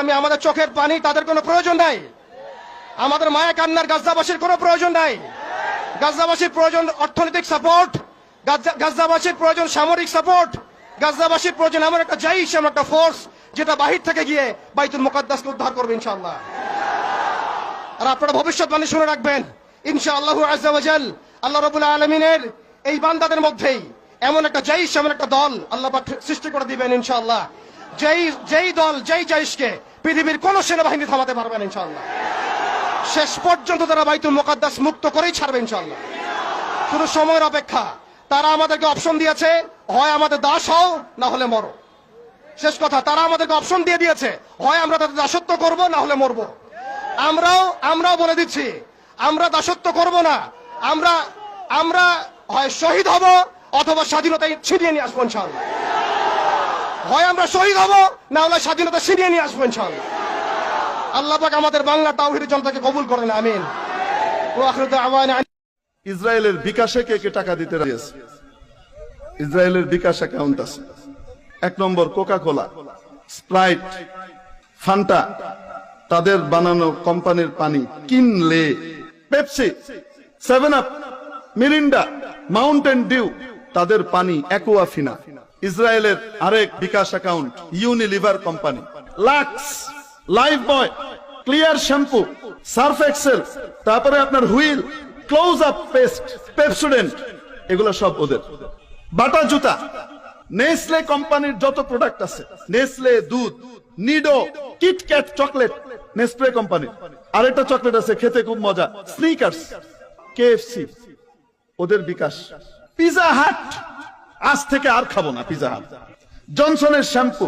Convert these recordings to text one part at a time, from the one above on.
আমি আমাদের চোখের পানি তাদের কোনো প্রয়োজন নাই, আমাদের মায়া কান্নার গাজাবাসীর কোনো প্রয়োজন নাই। গাজাবাসীর প্রয়োজন অর্থনৈতিক সাপোর্ট, গাজাবাসীর প্রয়োজন সামরিক সাপোর্ট, গাজাবাসীর প্রয়োজন এমন একটা জাইশ, এমন একটা ফোর্স যেটা বাহির থেকে গিয়ে বাইতুল মুকাদ্দাসকে উদ্ধার করবে ইনশাআল্লাহ। আর আপনারা ভবিষ্যৎবাণী শুনে রাখবেন, ইনশাআল্লাহ আযজা ওয়া জাল আল্লাহ রাব্বুল আলামিনের এই বান্দাদের মধ্যেই এমন একটা জাইশ, এমন একটা দল আল্লাহ পাক সৃষ্টি করে দিবেন ইনশাআল্লাহ। যেই দল, যেই জাইশকে পৃথিবীর কোন সেনাবাহিনী থামাতে পারবে না ইনশাআল্লাহ। শেষ পর্যন্ত তারা বাইতুল মুকাদ্দাস মুক্ত করেই ছাড়বে ইনশাআল্লাহ। শুধু সময়ের অপেক্ষা। তারা আমাদেরকে অপশন দিয়েছে, হয় আমাদের দাস হও না হলে মরো। শেষ কথা, তারা আমাদেরকে অপশন দিয়ে দিয়েছে, হয় আমরা তাদের দাসত্ব করব না হলে মরবো। আমরাও বলে দিচ্ছি, আমরা দাসত্ব করব না, আমরা হয় শহীদ হব অথবা স্বাধীনতায় ছিনিয়ে নিয়ে আসবো ইনশাআল্লাহ। হয় আমরা শহীদ হব না হলে স্বাধীনতা ছিনিয়ে নিয়ে আসবো ইনশাআল্লাহ। আল্লাহ পাক আমাদের বাংলা তাওহীদের জনতাকে কবুল করেন, আমিন। ওয়া আখিরু দাওয়ানা। ইসরায়েলের বিকাশে কে কে টাকা দিতে রাজি আছে? ইসরায়েলের বিকাশ অ্যাকাউন্ট আছে। 1 নম্বর কোকা কোলা, স্প্রাইট, ফান্টা, তাদের বানানো কোম্পানির পানি কিনলে, Pepsi, 7 up, Mirinda, Mountain Dew, তাদের পানি অ্যাকুয়াফিনা। ইসরায়েলের আরেক bKash account Unilever company, Lux, Lifebuoy, Clear shampoo, Surf Excel, তারপরে আপনার Wheel, Closeup paste, Pepsodent, এগুলো সব ওদের। বাটা জুতা, নেসলে কোম্পানির যত প্রোডাক্ট আছে, নেসলে দুধ, নিডো, কিটক্যাট চকলেট, নেসপ্রে কোম্পানির। আরেকটা চকলেট আছে খেতে খুব মজা, স্নিকার্স, কেএফসি, ওদের বিকাশ। পিজা হাট, আজ থেকে আর খাবো না পিজা হাট। জনসনের শ্যাম্পু,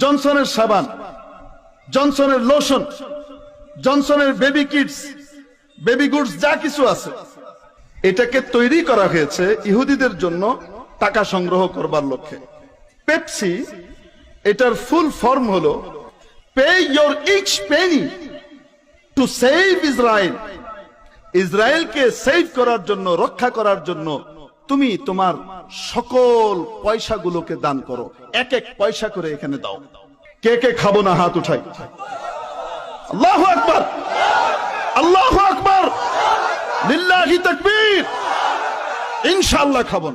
জনসনের সাবান, জনসনের লোশন, জনসনের বেবি কিডস, বেবি গুডস, যা কিছু আছে, এটাকে তৈরি করা হয়েছে ইহুদিদের জন্য টাকা সংগ্রহ করবার লক্ষ্যে। পেপসি, এটার ফুল ফর্ম হলো pay your each penny to save Israel. ইসরায়েলকে সেভ করার জন্য, রক্ষা করার জন্য তুমি তোমার সকল পয়সাগুলোকে দান করো, 1 পয়সা করে এখানে দাও। কে কে খাবো না হাত উঠাই। আল্লাহু আকবার, আল্লাহু আকবার, লিল্লাহি তাকবীর। ইনশাআল্লাহ খাবো না।